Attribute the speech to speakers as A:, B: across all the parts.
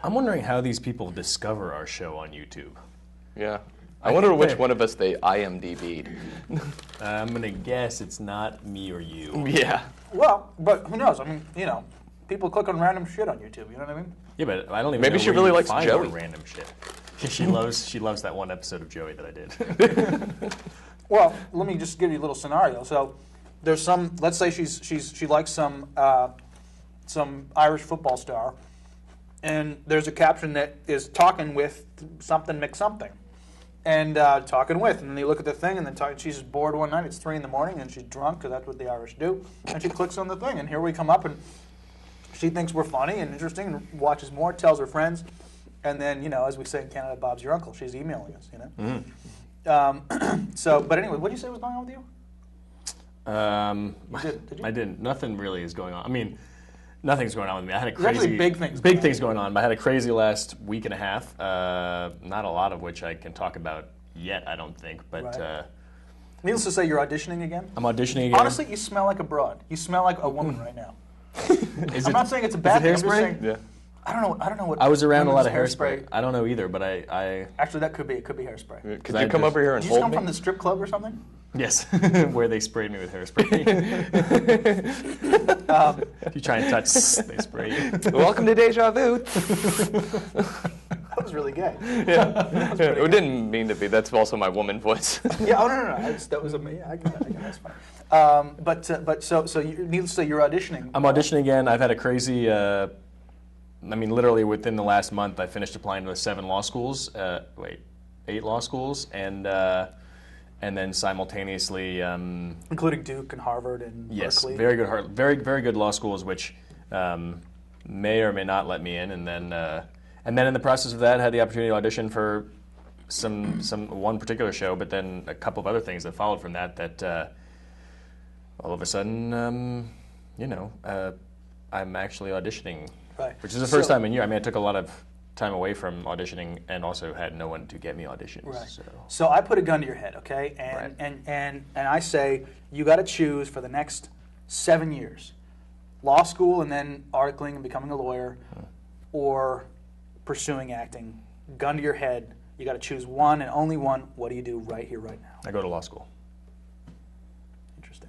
A: I'm wondering how these people discover our show on YouTube.
B: Yeah. I wonder which one of us they IMDb'd.
A: I'm going to guess it's not me or you.
B: Yeah.
C: Well, but who knows? I mean, you know, people click on random shit on YouTube, you know what I mean?
A: Yeah, but I don't even
B: Maybe
A: know
B: she
A: where
B: really
A: you
B: likes
A: find
B: Joey.
A: our random shit. She loves that one episode of Joey that I did.
C: Well, let me just give you a little scenario. So there's some, let's say she likes some Irish football star, and there's a caption that is talking with something McSomething. And talking with, and then you look at the thing, and then she's bored one night. It's 3 in the morning, and she's drunk because that's what the Irish do. And she clicks on the thing, and here we come up, and she thinks we're funny and interesting, and watches more, tells her friends, and then, you know, as we say in Canada, Bob's your uncle. She's emailing us, you know. Mm-hmm. But anyway, what did you say was going on with you? Did you?
A: I didn't. Nothing really is going on. I mean, nothing's going on with me. I had a crazy
C: actually big things
A: going on. But I had a crazy last week and a half. Not a lot of which I can talk about yet, I don't think. But
C: right. Needless to say, you're auditioning again.
A: I'm auditioning again.
C: Honestly, you smell like a broad. You smell like a woman right now. I'm not saying it's a bad thing. I'm just saying,
A: yeah.
C: I don't know what.
A: I was around a lot of hairspray. I don't know either, but I
C: actually that could be hairspray.
B: Could you come over here and hold me?
C: Did you come from the strip club or something?
A: Yes, where they sprayed me with hairspray. If you try and touch, they spray you.
B: Welcome to Deja Vu.
C: That was really gay.
B: Yeah, it didn't mean to be. That's also my woman voice.
C: Yeah, oh no. That was me. I got it. That's fine. But so needless to say, you're auditioning.
A: I'm auditioning again. I've had a crazy. I mean, literally within the last month, I finished applying to 8 law schools, and then simultaneously,
C: including Duke and Harvard and Berkeley.
A: Yes, very good law schools, which may or may not let me in, and then in the process of that, had the opportunity to audition for one particular show, but then a couple of other things that followed from that. All of a sudden, I'm actually auditioning.
C: Right.
A: Which is the first time in a year. I mean, I took a lot of time away from auditioning and also had no one to get me auditions.
C: Right. So I put a gun to your head, okay? And I say you got to choose for the next 7 years, law school and then articling and becoming a lawyer, or pursuing acting. Gun to your head. You got to choose one and only one. What do you do right here, right now?
A: I go to law school.
C: Interesting.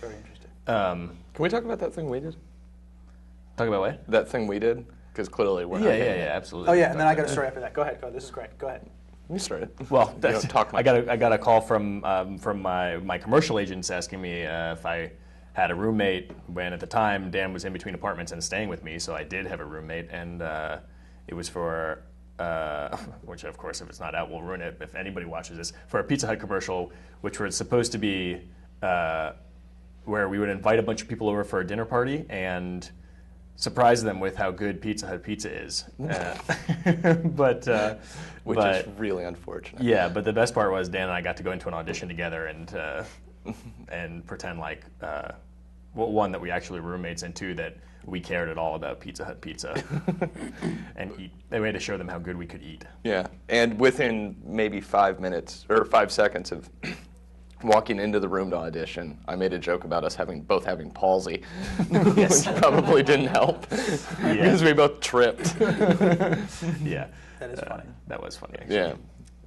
C: Very interesting.
B: Can we talk about that thing we did?
A: Talk about what?
B: That thing we did? Because clearly we're not.
A: Yeah, absolutely.
C: Oh yeah, and then I got a story after that. Go ahead. This is great. Go ahead.
B: You started.
A: Well, I got a call from my commercial agents asking me if I had a roommate, when at the time Dan was in between apartments and staying with me, so I did have a roommate, and it was for which of course if it's not out we'll ruin it if anybody watches this, for a Pizza Hut commercial, which was supposed to be where we would invite a bunch of people over for a dinner party and surprise them with how good Pizza Hut pizza is. Which
B: is really unfortunate.
A: Yeah, but the best part was Dan and I got to go into an audition together and pretend like, one, that we actually were roommates, and two, that we cared at all about Pizza Hut pizza and eat. They had to show them how good we could eat.
B: Yeah, and within maybe 5 minutes or 5 seconds of walking into the room to audition, I made a joke about us both having palsy, which probably didn't help because we both tripped.
A: Yeah,
C: that is funny.
A: That was funny, actually.
B: Yeah,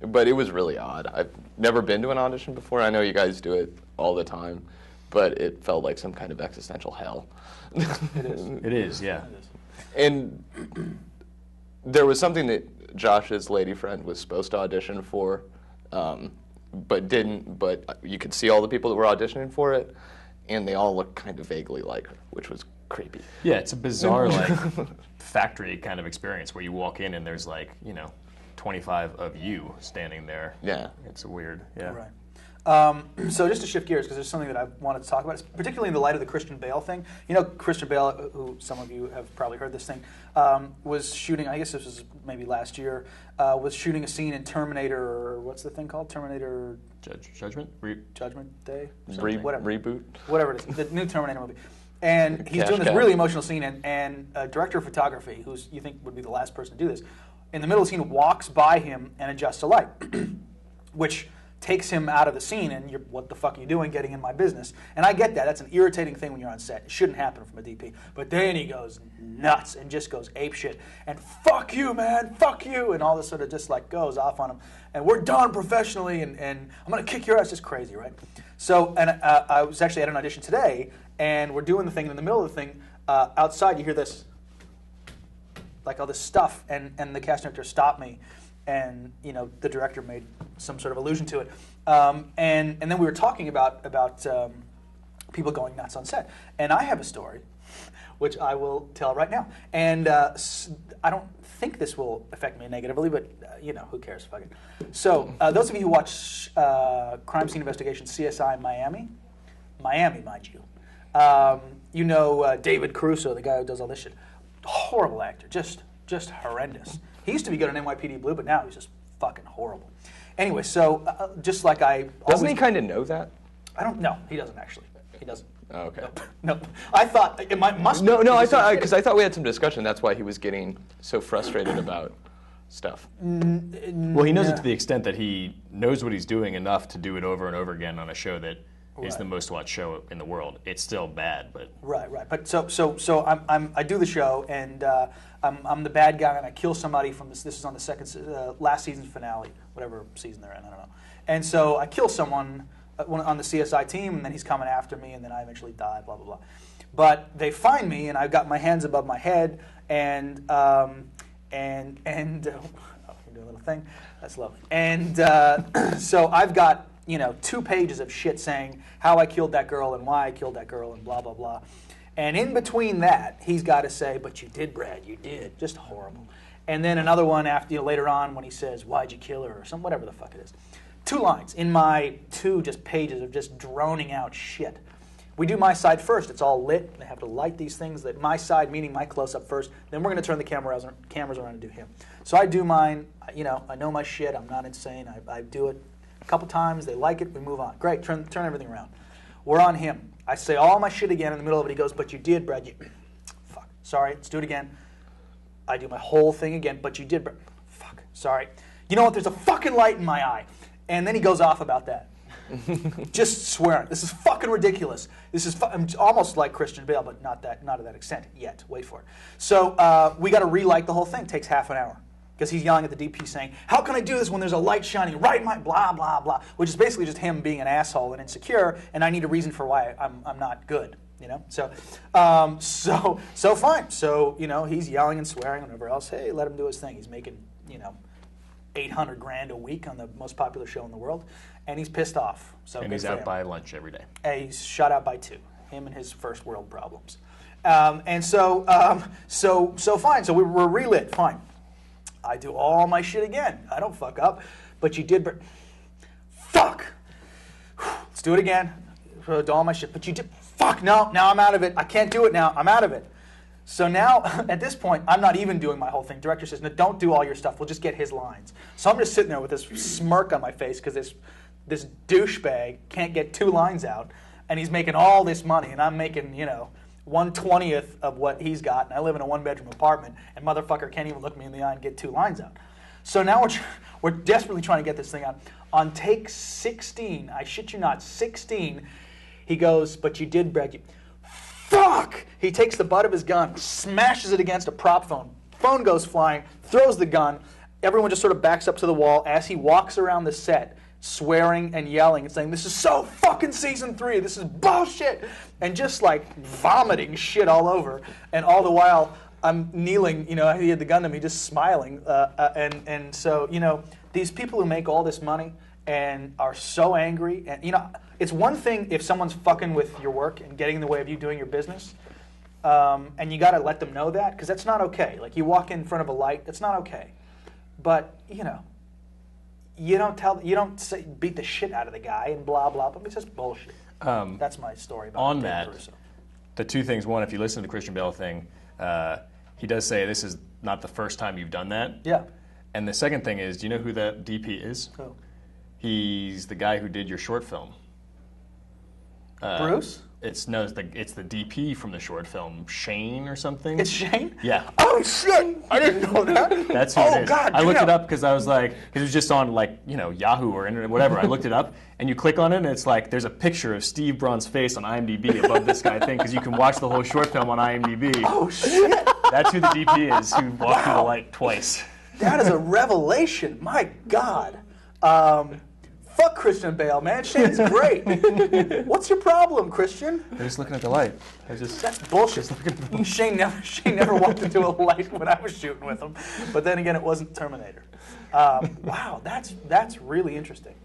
B: but it was really odd. I've never been to an audition before. I know you guys do it all the time, but it felt like some kind of existential hell.
C: It is.
A: It is, yeah.
C: It is.
B: And there was something that Josh's lady friend was supposed to audition for, but didn't, but you could see all the people that were auditioning for it, and they all looked kind of vaguely like her, which was creepy.
A: Yeah, it's a bizarre, factory kind of experience where you walk in and there's 25 of you standing there.
B: Yeah.
A: It's weird, yeah.
C: Right. So just to shift gears, because there's something that I wanted to talk about, particularly in the light of the Christian Bale thing. You know, Christian Bale, who some of you have probably heard this thing, was shooting, I guess this was maybe last year, was shooting a scene in Terminator, or what's the thing called? Terminator...
A: Judgment?
C: Judgment Day?
B: Whatever. Reboot?
C: Whatever it is, the new Terminator movie. And he's doing this really emotional scene, and a director of photography, who's you think would be the last person to do this, in the middle of the scene walks by him and adjusts a light, which takes him out of the scene, and what the fuck are you doing getting in my business? And I get that. That's an irritating thing when you're on set. It shouldn't happen from a DP. But then he goes nuts and just goes apeshit. And fuck you, man, fuck you. And all this sort of just like goes off on him. And we're done professionally, and I'm going to kick your ass. Just crazy, right? So, and I was actually at an audition today, and we're doing the thing, and in the middle of the thing, outside you hear this, like all this stuff, and the casting director stopped me. And the director made some sort of allusion to it, and then we were talking about people going nuts on set. And I have a story, which I will tell right now. And I don't think this will affect me negatively, but who cares? Fuck it. So those of you who watch crime scene investigation CSI Miami, mind you, David Caruso, the guy who does all this shit, horrible actor, just horrendous. He used to be good on NYPD Blue, but now he's just fucking horrible. Anyway, so just like
B: doesn't he kind of know that?
C: I don't know. He doesn't actually. He doesn't.
B: Oh, okay.
C: Nope. I thought it must.
B: No. I thought because I thought we had some discussion. That's why he was getting so frustrated about stuff.
A: Well, he knows it to the extent that he knows what he's doing enough to do it over and over again on a show that is the most watched show in the world. It's still bad, but
C: right. But so I do the show, and I'm the bad guy, and I kill somebody from this. This is on the last season's finale, whatever season they're in. I don't know. And so I kill someone on the CSI team, and then he's coming after me, and then I eventually die. Blah blah blah. But they find me, and I've got my hands above my head, and oh, you do a little thing. That's lovely. And so I've got 2 pages of shit saying how I killed that girl and why I killed that girl and blah blah blah. And in between that, he's got to say, "But you did, Brad. You did." Just horrible. And then another one after later on when he says, "Why'd you kill her?" or some whatever the fuck it is. 2 lines in my 2 just pages of just droning out shit. We do my side first. It's all lit. They have to light these things. That my side, meaning my close-up first. Then we're going to turn the cameras around and do him. So I do mine. I know my shit. I'm not insane. I do it a couple times. They like it. We move on. Great. Turn everything around. We're on him. I say all my shit again in the middle of it. He goes, "But you did, Brad. Fuck. Sorry. Let's do it again." I do my whole thing again. "But you did, Brad. Fuck. Sorry. You know what? There's a fucking light in my eye." And then he goes off about that. Just swearing. This is fucking ridiculous. This is I'm almost like Christian Bale, but not to that extent yet. Wait for it. So we got to relight the whole thing. It takes half an hour. Because he's yelling at the DP saying, "How can I do this when there's a light shining right in my blah, blah, blah," which is basically just him being an asshole and insecure, and I need a reason for why I'm not good, So fine. So, he's yelling and swearing and whatever else. Hey, let him do his thing. He's making, $800,000 a week on the most popular show in the world, and he's pissed off. So
A: and he's out by lunch every day.
C: And he's shut out by 2. Him and his first world problems. So fine. So we're relit. Fine. I do all my shit again. I don't fuck up. "But you did, fuck. Let's do it again. Do all my shit. "But you did, fuck. No, now I'm out of it. I can't do it now. I'm out of it." So now, at this point, I'm not even doing my whole thing. Director says, "No, don't do all your stuff. We'll just get his lines." So I'm just sitting there with this smirk on my face because this douchebag can't get 2 lines out, and he's making all this money, and I'm making, 1/20th of what he's got, and I live in a 1-bedroom apartment, and motherfucker can't even look me in the eye and get 2 lines out. So now we're desperately trying to get this thing out. On take 16, I shit you not, 16, he goes, "But you did, Brad. Fuck!" He takes the butt of his gun, smashes it against a prop phone. Phone goes flying, throws the gun. Everyone just sort of backs up to the wall as he walks around the set, swearing and yelling and saying, "This is so fucking season 3. This is bullshit," and just like vomiting shit all over. And all the while, I'm kneeling. He had the gun to me, just smiling. And so these people who make all this money and are so angry, and it's one thing if someone's fucking with your work and getting in the way of you doing your business, and you got to let them know that, because that's not okay. Like, you walk in front of a light, that's not okay. But you don't say beat the shit out of the guy and blah blah. But it's just bullshit. That's my story about
A: on
C: David
A: that.
C: Caruso.
A: The 2 things. One, if you listen to the Christian Bale thing, he does say this is not the first time you've done that.
C: Yeah.
A: And the second thing is, do you know who that DP is?
C: Who?
A: He's the guy who did your short film.
C: Bruce?
A: It's the DP from the short film, Shane or something.
C: It's Shane?
A: Yeah.
C: Oh shit! I didn't know that.
A: That's who
C: Oh,
A: it is.
C: God,
A: I looked
C: yeah.
A: it up because I was like, because it was just on like, Yahoo or internet, whatever. I looked it up, and you click on it, and it's like, there's a picture of Steve Braun's face on IMDb above this guy thing, because you can watch the whole short film on IMDb.
C: Oh, shit.
A: That's who the DP is, who walked through the
C: Wow.
A: light twice.
C: That is a revelation. My God. Fuck Christian Bale, man. Shane's great. What's your problem, Christian?
A: I'm just looking at the light.
C: That's bullshit. Shane never walked into a light when I was shooting with him. But then again, it wasn't Terminator. Wow, that's really interesting.